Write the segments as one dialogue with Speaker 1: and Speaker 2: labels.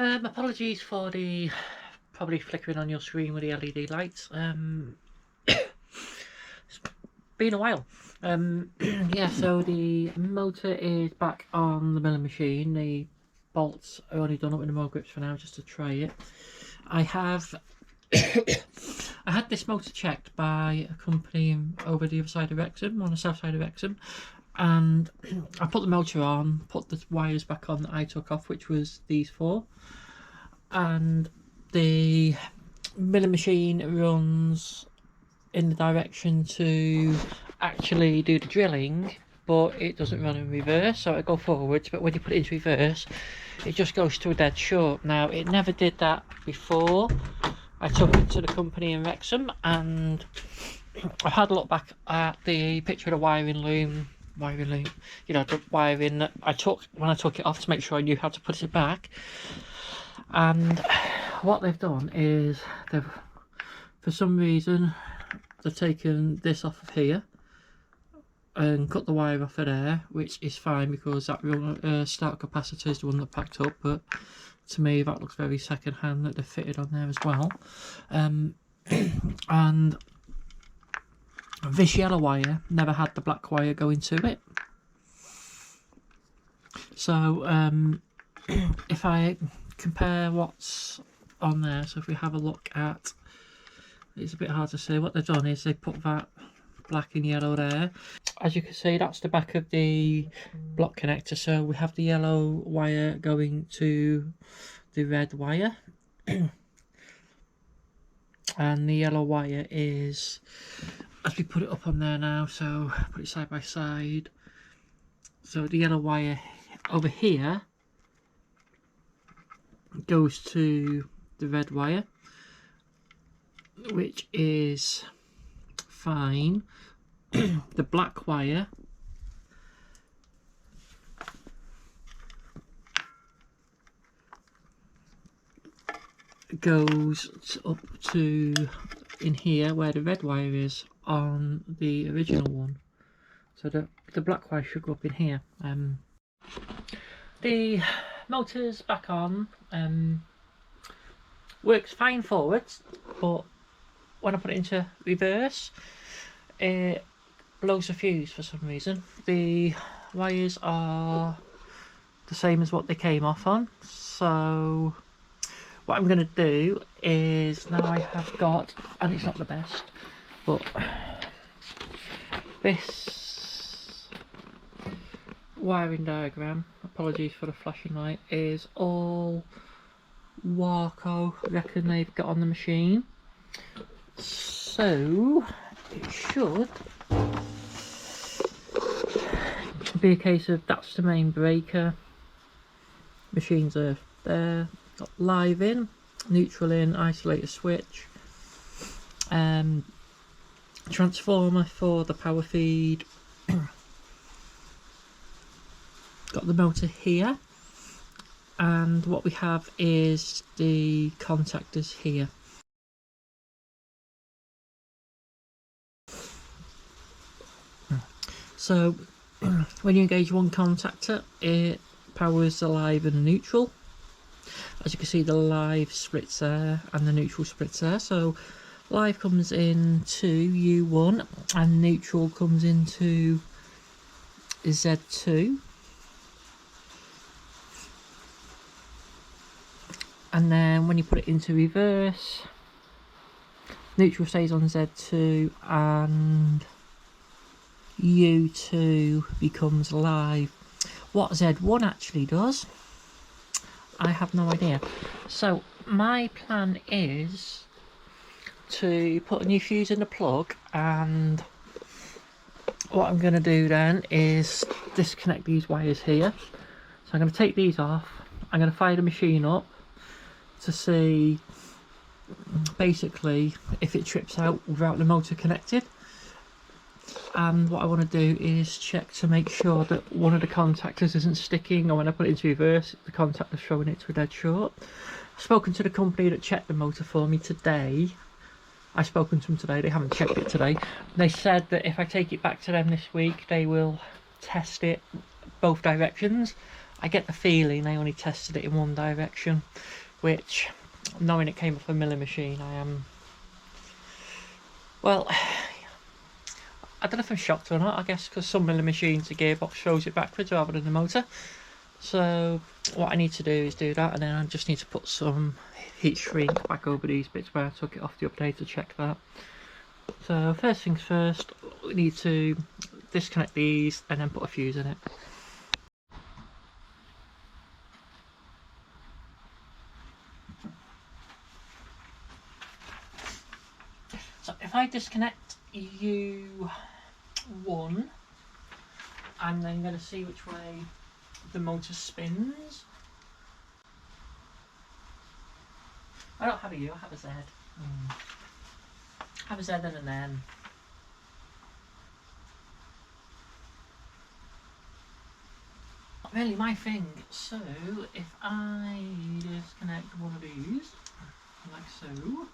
Speaker 1: Apologies for the probably flickering on your screen with the LED lights. It's been a while. Yeah, so the motor is back on the milling machine. The bolts are only done up with the motor grips for now, just to try it. I have I had this motor checked by a company over the other side of Wrexham, on the south side of Wrexham, and I put the motor on, put the wires back on that I took off, which was these four, and the milling machine runs in the direction to actually do the drilling, but it doesn't run in reverse, so I go forwards, but when you put it into reverse it just goes to a dead short. Now, it never did that before. I took it to the company in Wrexham, and I had a look back at the picture of the wiring loom, you know, the wiring that I took when I took it off to make sure I knew how to put it back. And what they've done is for some reason they've taken this off of here and cut the wire off of there, which is fine because that start capacitor is the one that packed up, but to me that looks very second hand that they've fitted on there as well. And this yellow wire never had the black wire going to it. So if I compare what's on there, so if we have a look at, it's a bit hard to see, what they've done is they put that black and yellow there. As you can see, that's the back of the block connector, so we have the yellow wire going to the red wire and the yellow wire is, as we put it up on there now, so put it side by side, so the yellow wire over here goes to the red wire, which is fine. The black wire goes up to in here where the red wire is on the original one, so the black wire should go up in here. The motor's back on, works fine forwards, but when I put it into reverse it blows a fuse for some reason. The wires are the same as what they came off on, so what I'm going to do is, now I have got, and it's not the best, but this wiring diagram, apologies for the flashing light, is all Warco reckon they've got on the machine, so it should be a case of that's the main breaker, machines are there, got live in, neutral in, isolator switch, transformer for the power feed, got the motor here, and what we have is the contactors here. So when you engage one contactor, it powers the live and the neutral. As you can see, the live splits there and the neutral splits there, so live comes into U1 and neutral comes into Z2, and then when you put it into reverse, neutral stays on Z2 and U2 becomes live. What Z1 actually does, I have no idea. So my plan is to put a new fuse in the plug, and what I'm going to do then is disconnect these wires here. So I'm going to take these off, I'm going to fire the machine up to see basically if it trips out without the motor connected, and what I want to do is check to make sure that one of the contactors isn't sticking, or when I put it into reverse the contactor's throwing it to a dead short. I've spoken to the company that checked the motor for me today. I've spoken to them today, they haven't checked it today. They said that if I take it back to them this week they will test it both directions I get the feeling they only tested it in one direction, which, knowing it came off a milling machine, I am, well, I don't know if I'm shocked or not, I guess, because some milling machines, the gearbox throws it backwards rather than the motor. So what I need to do is do that, and then I just need to put some heat shrink back over these bits where I took it off the other day to check that. So first things first, we need to disconnect these and then put a fuse in it. So if I disconnect U1, I'm then going to see which way the motor spins. I don't have a U, I have a Z. I have a Z and an N. Not really my thing. So if I disconnect one of these, like so,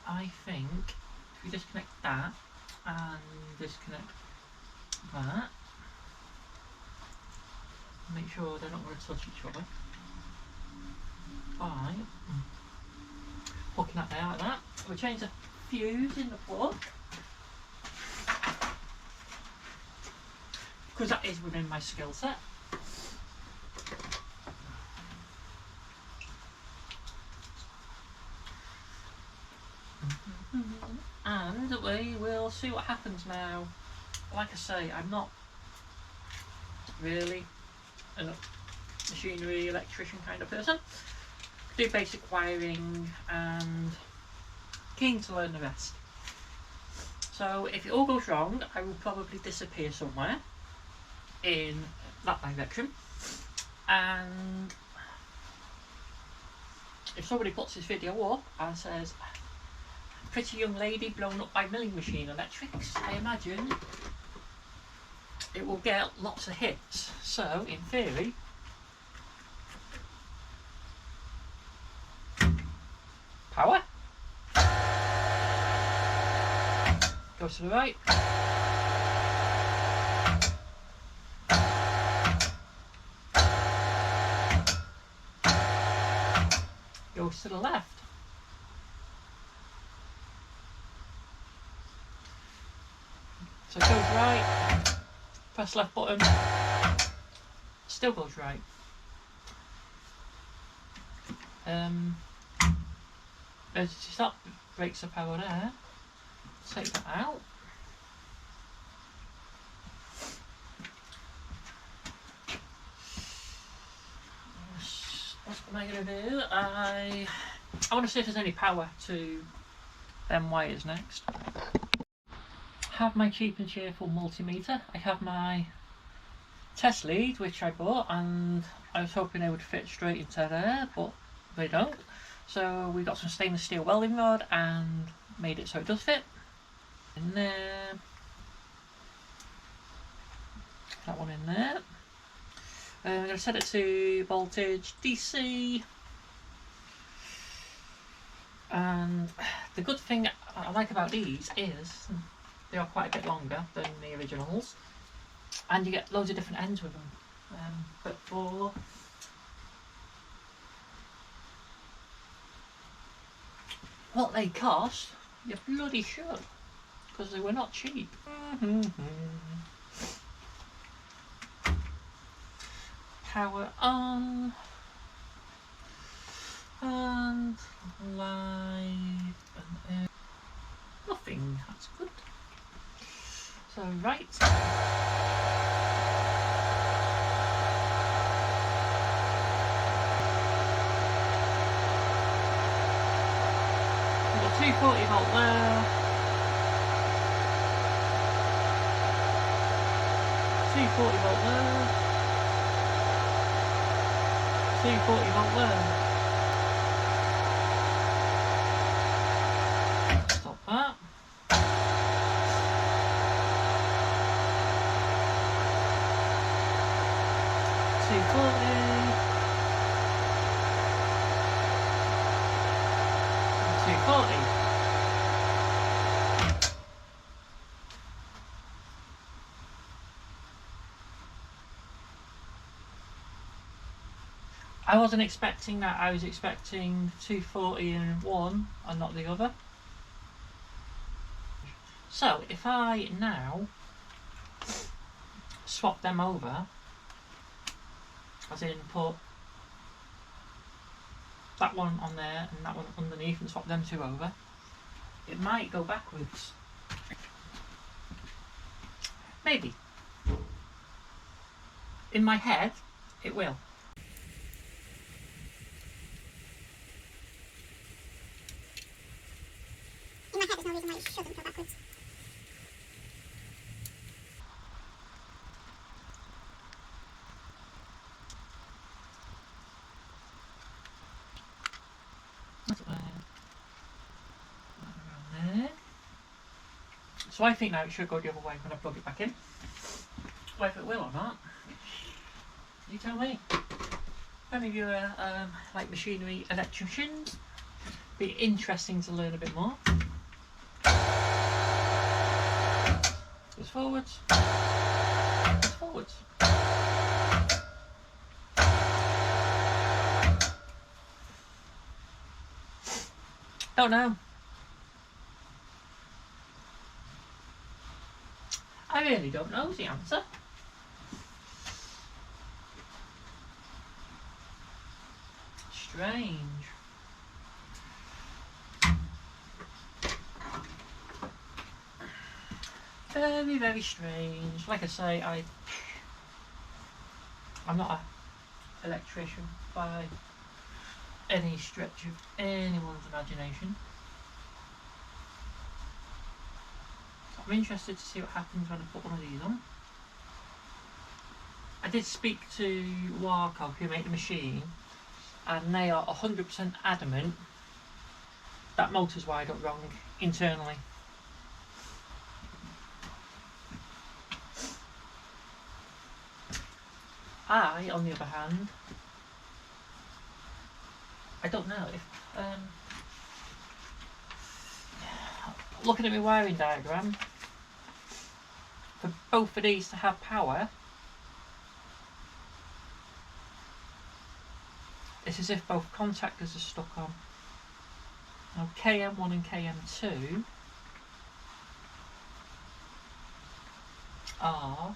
Speaker 1: I think if we disconnect that and disconnect that, make sure they're not going to touch each other by hooking that there like that. We'll change the fuse in the plug, because that is within my skill set. And we will see what happens now. Like I say, I'm not really a machinery electrician kind of person. Do basic wiring and keen to learn the rest. So if it all goes wrong, I will probably disappear somewhere in that direction, and if somebody puts this video up and says pretty young lady blown up by milling machine electrics, I imagine it will get lots of hits. So in theory, power goes to the right, goes to the left. So it goes right, press left button, still goes right. That breaks the power there. Take that out. What am I going to do? I want to see if there's any power to them wires next. I have my cheap and cheerful multimeter. I have my test lead, which I bought, and I was hoping they would fit straight into there, but they don't. So we got some stainless steel welding rod and made it so it does fit. In there. That one in there. I'm going to set it to voltage DC. And the good thing I like about these is they are quite a bit longer than the originals, and you get loads of different ends with them. But for what they cost, you bloody should, because they were not cheap. Power on, and live and nothing. That's good. So right. We've got 240 volt there. 240 volt there. 240 volt there. Stop that. I wasn't expecting that. I was expecting 240 in one and not the other. So if I now swap them over, as in put that one on there and that one underneath and swap them two over, it might go backwards. Maybe. In my head, it will.
Speaker 2: In my head, there's no reason why it shouldn't go backwards.
Speaker 1: Around there. So I think now it should go the other way when I plug it back in. Whether it will or not, you tell me. If any of you are like machinery electricians, be interesting to learn a bit more. Goes forwards. Goes forwards. Don't know. I really don't know the answer. Strange. Very, very strange. Like I say, I'm not an electrician by any stretch of anyone's imagination. I'm interested to see what happens when I put one of these on. I did speak to Warco, who make the machine, and they are 100% adamant that motor's wired up wrong internally. I, on the other hand, I don't know if looking at my wiring diagram, for both of these to have power, it's as if both contactors are stuck on. Now KM1 and KM2 are,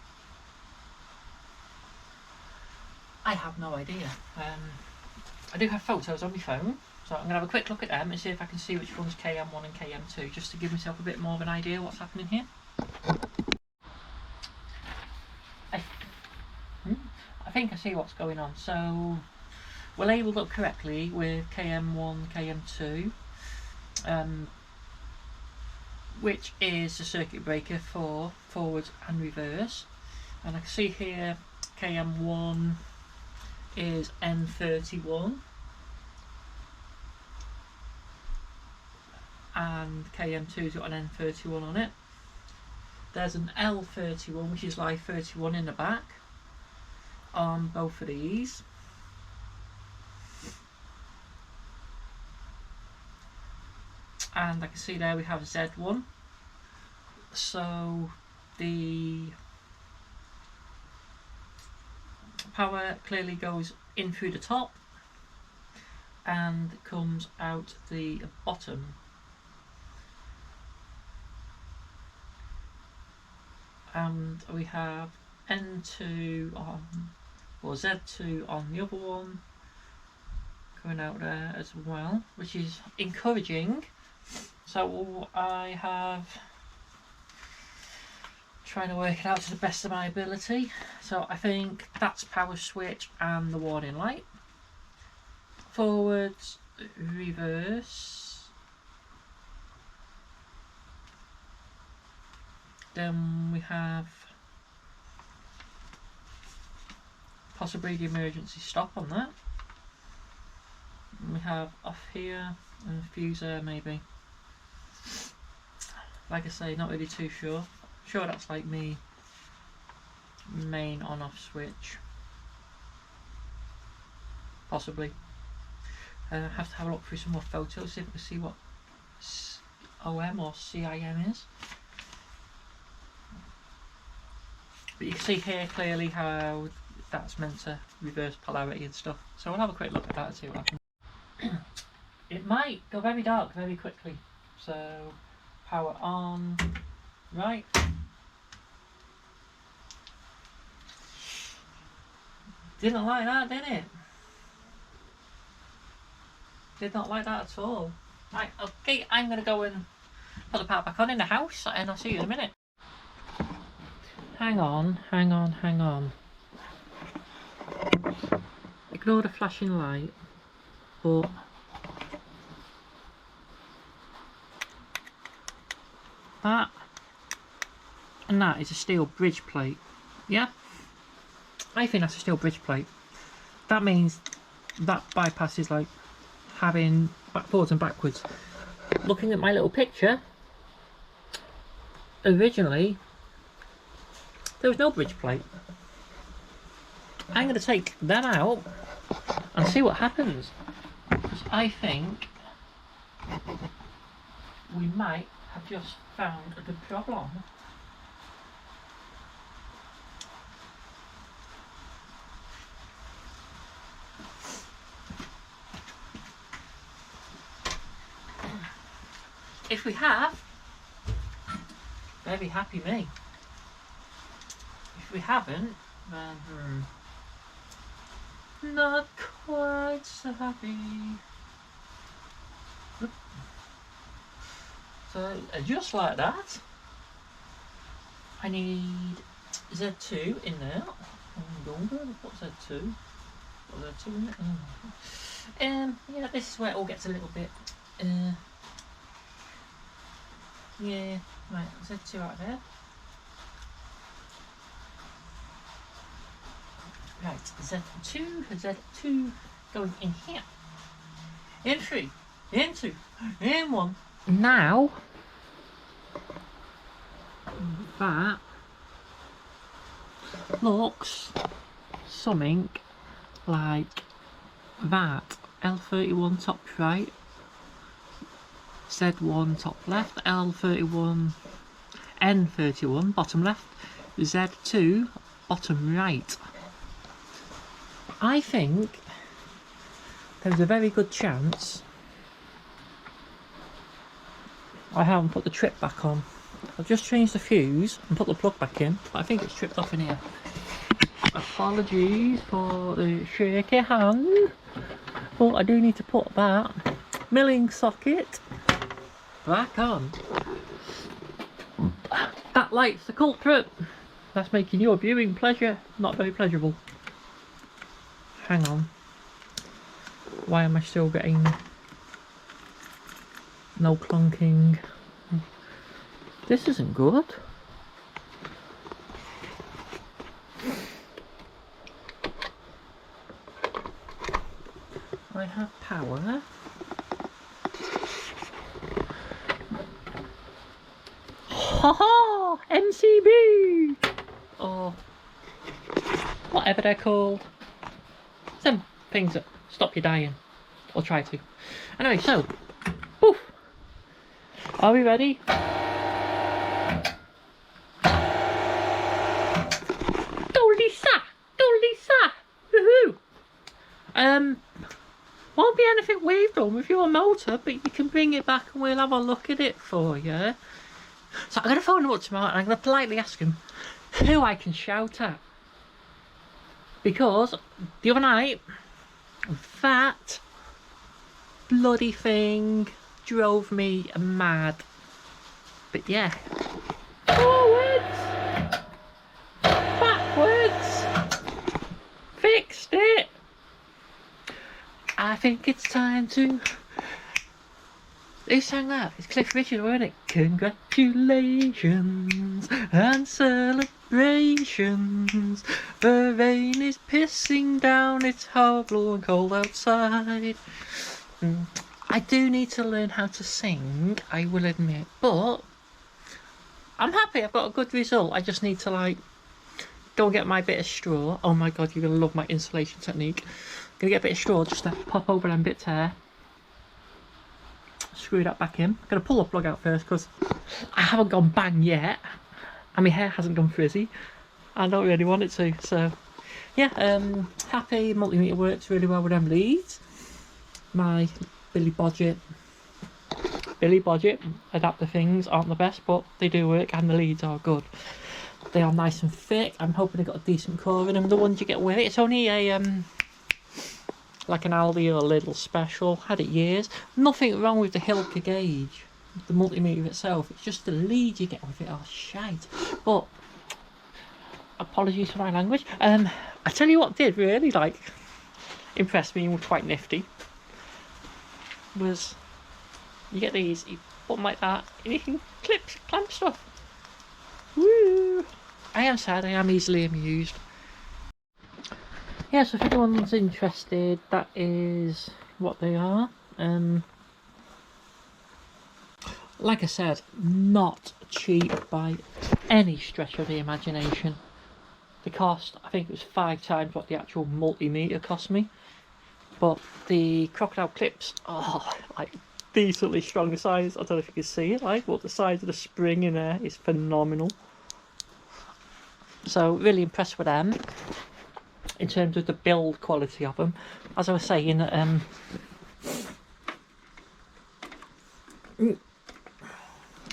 Speaker 1: I have no idea. I do have photos on my phone, so I'm going to have a quick look at them and see if I can see which one's KM1 and KM2, just to give myself a bit more of an idea what's happening here. I think I see what's going on. So we're labelled up correctly with KM1, KM2, which is the circuit breaker for forwards and reverse. And I can see here KM1 is N31 and KM2's got an N31 on it. There's an L31 which is like 31 in the back on both of these. And I can see there we have Z1, so the power clearly goes in through the top and comes out the bottom. And we have N2 on, or Z2 on the other one, going out there as well, which is encouraging. So I have trying to work it out to the best of my ability. So I think that's power switch and the warning light. Forwards, reverse. Then we have possibly the emergency stop on that. And we have off here and a fuse there maybe. Like I say, not really too sure. Sure that's like me main on off switch. Possibly. I have to have a look through some more photos, see if I can see what OM or CIM is. But you can see here clearly how that's meant to reverse polarity and stuff. So we'll have a quick look at that and see what happens. It might go very dark very quickly. So power on, right. Didn't like that, did it? Did not like that at all. Right, okay, I'm going to go and put the power back on in the house and I'll see you in a minute. Hang on. Ignore the flashing light, but that and that is a steel bridge plate. Yeah? I think that's a steel bridge plate. That means that bypasses like having forwards and backwards. Looking at my little picture, originally there was no bridge plate. I'm going to take that out and see what happens. Because I think we might have just found the problem. If we have, very happy me. If we haven't, then not quite so happy. So just like that, I need Z2 in there. What's Z2? What's Z2 in it? Yeah, this is where it all gets a little bit. Yeah, right, Z2 out there. Right, Z2 going in here. In 3, in 2, in 1. Now, that looks something like that. L31 top right, Z1 top left, L31, N31 bottom left, Z2 bottom right. I think there's a very good chance I haven't put the trip back on. I've just changed the fuse and put the plug back in, but I think it's tripped off in here. Apologies for the shaky hand, but I do need to put that milling socket back on. That light's the culprit. That's making your viewing pleasure not very pleasurable. Hang on. Why am I still getting no clunking? This isn't good. I have power. Ha-ha! MCB! Or whatever they're called. Some things that stop you dying. Or try to. Anyway, so. Poof! Are we ready? Woohoo! Won't be anything we've done with your motor, but you can bring it back and we'll have a look at it for you. So I'm going to phone him up tomorrow and I'm going to politely ask him who I can shout at. Because the other night, that bloody thing drove me mad. But yeah. Forwards! Backwards! Fixed it! I think it's time to... Who sang that? It's Cliff Richard, wasn't it? Congratulations and celebrations. The rain is pissing down, it's horrible and cold outside. I do need to learn how to sing, I will admit, but I'm happy I've got a good result. I just need to like go and get my bit of straw. Oh my god, you're going to love my installation technique. I'm going to get a bit of straw just to pop over them bits here. Screw that back in. I'm going to pull the plug out first because I haven't gone bang yet and my hair hasn't gone frizzy. I don't really want it to, so yeah, happy multimeter works really well with them leads. My Billy Bodget adapter things aren't the best, but they do work and the leads are good. They are nice and thick. I'm hoping they got a decent core in them. The ones you get with it, it's only a like an Aldi or a Lidl special. Had it years. Nothing wrong with the Hilker gauge, the multimeter itself. It's just the lead you get with it are shite. But apologies for my language. I tell you what did really like impress me and was quite nifty was you get these, you put them like that, and you can clamp stuff. Woo! I am sad. I am easily amused. Yeah, so if anyone's interested, that is what they are. Like I said, not cheap by any stretch of the imagination. The cost, I think it was 5 times what the actual multimeter cost me. But the crocodile clips are like decently strong size. I don't know if you can see it, like, but the size of the spring in there is phenomenal. So really impressed with them. In terms of the build quality of them, as I was saying,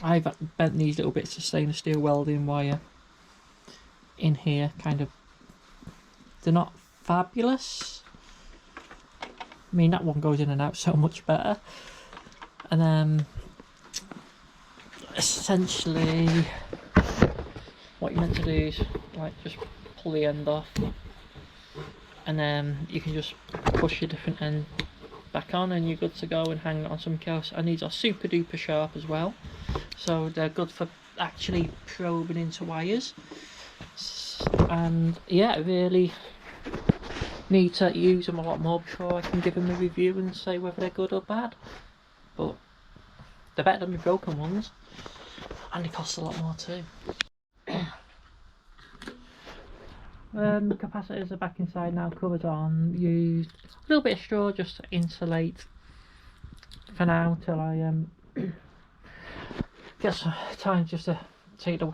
Speaker 1: I've bent these little bits of stainless steel welding wire in here, kind of. They're not fabulous. I mean, that one goes in and out so much better. And then essentially what you're meant to do is like just pull the end off, and then you can just push your different end back on and you're good to go and hang it on something else. And these are super duper sharp as well, so they're good for actually probing into wires. And yeah, really need to use them a lot more before I can give them a review and say whether they're good or bad. But they're better than my broken ones, and they cost a lot more too. The capacitors are back inside now, covered on. Used a little bit of straw just to insulate for now till I get some time just to take the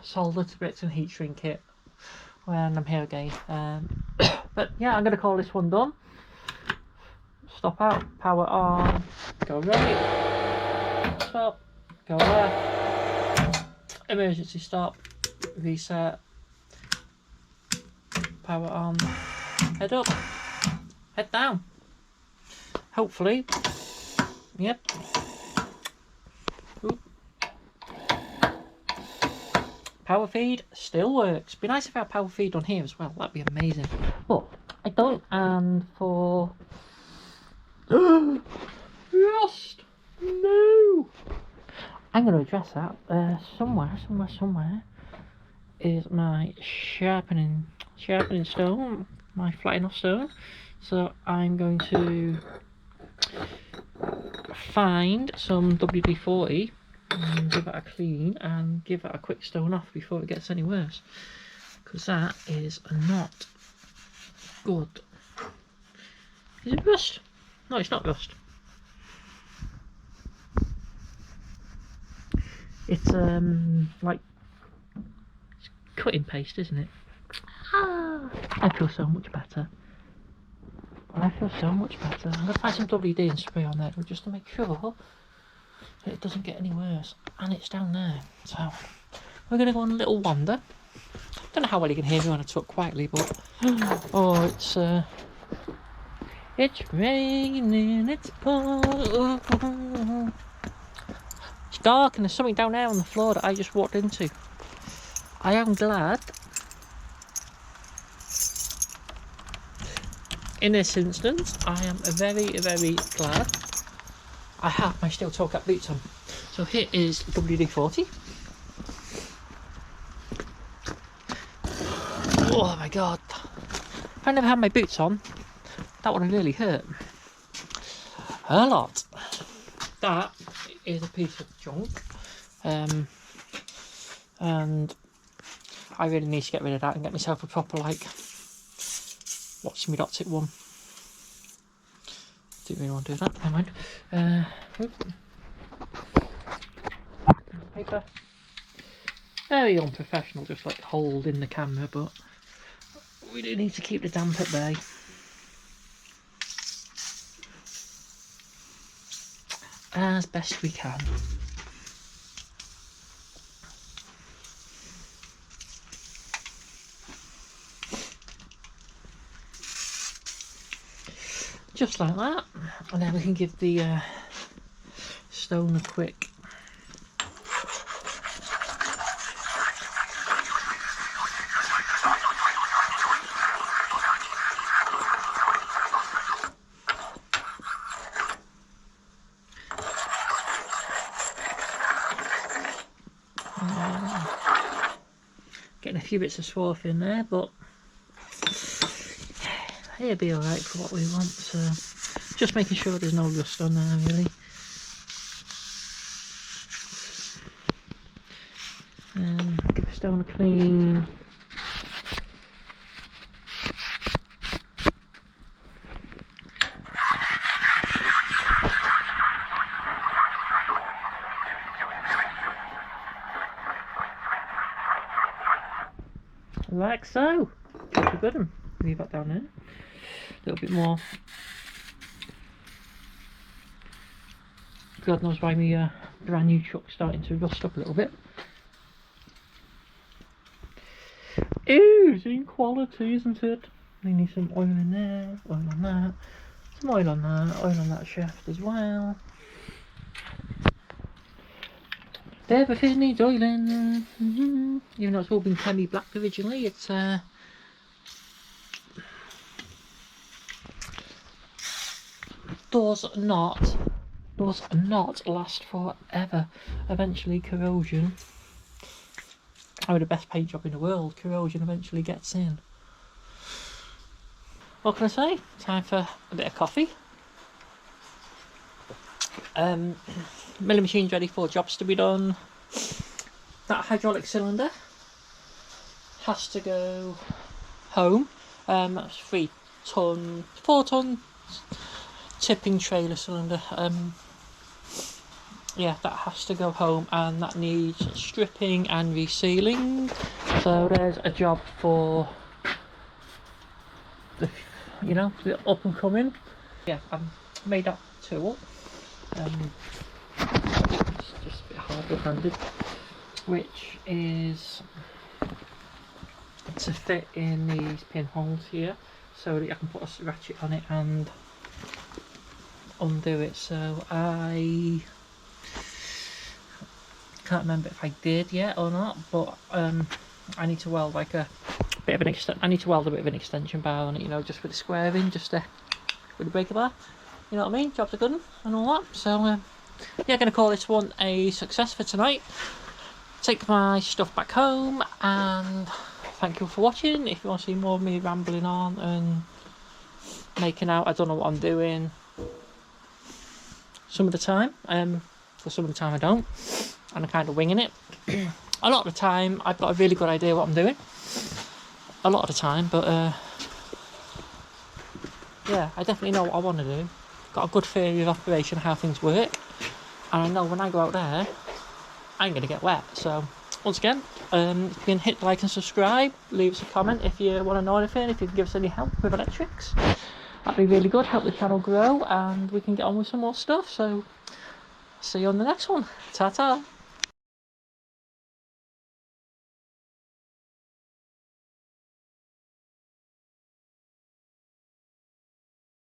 Speaker 1: solder to bits and heat shrink it when I'm here again. But yeah, I'm going to call this one done. Stop out, power on, go right, stop, go left, emergency stop, reset, power on, head up, head down. Hopefully, yep. Oop. Power feed still works. Be nice if I had power feed on here as well, that'd be amazing. But I don't, and for Rust! No! I'm going to address that. Somewhere is my sharpening stone, my flattening off stone. So I'm going to find some WD-40 and give it a clean and give it a quick stone off before it gets any worse, because that is not good. Is it rust? No, it's not rust. It's like it's cutting paste, isn't it? I feel so much better. I feel so much better. I'm gonna find some WD and spray on there just to make sure that it doesn't get any worse. And it's down there, so we're gonna go on a little wander. Don't know how well you can hear me when I talk quietly, but oh, it's raining, it's pouring. It's dark and there's something down there on the floor that I just walked into. I am glad in this instance, I am very, very glad I have my steel toe cap boots on. So here is WD-40. Oh my god. If I never had my boots on, that would have really hurt a lot. That is a piece of junk, and I really need to get rid of that and get myself a proper, like, what's my dot one. Didn't really want to do that, never mind. Paper. Very unprofessional, just like holding the camera, but we do need to keep the damp at bay. As best we can. Just like that, and then we can give the stone a quick getting a few bits of swarf in there, but it'll be alright for what we want, so just making sure there's no rust on there really. Give the stone a clean. Like so. That's a good one. Leave that down there. A little bit more. God knows why my brand new truck's starting to rust up a little bit. Ew, it's in quality, isn't it? We need some oil in there, oil on that, some oil on that, oil on that shaft as well. Everything needs oiling. Even though it's all been semi-black originally, it's does not last forever. Eventually corrosion, oh, the best paint job in the world, corrosion eventually gets in. What can I say? Time for a bit of coffee. Milling machine's ready for jobs to be done. That hydraulic cylinder has to go home. That's 4 ton tipping trailer cylinder. Yeah, that has to go home, and that needs stripping and resealing. So there's a job for the, you know, the up and coming. Yeah, I've made that tool. It's just a bit hard-handed, which is to fit in these pinholes here, so that I can put a ratchet on it and undo it. So I can't remember if I did yet or not, but I need to weld like a bit of an I need to weld a bit of an extension bar on it, you know, just with the squaring, just with the breaker bar. You know what I mean? Job's a good one and all that. So yeah, gonna call this one a success for tonight. Take my stuff back home, and thank you for watching. If you want to see more of me rambling on and making out, I don't know what I'm doing some of the time. For some of the time I don't, and I'm kind of winging it. A lot of the time I've got a really good idea what I'm doing. A lot of the time, but yeah, I definitely know what I want to do. Got a good theory of operation, how things work, and I know when I go out there, I ain't gonna get wet. So once again, you can hit like and subscribe, leave us a comment if you want to know anything, if you can give us any help with electrics. That'd be really good, help the channel grow, and we can get on with some more stuff. So see you on the next one. Ta ta.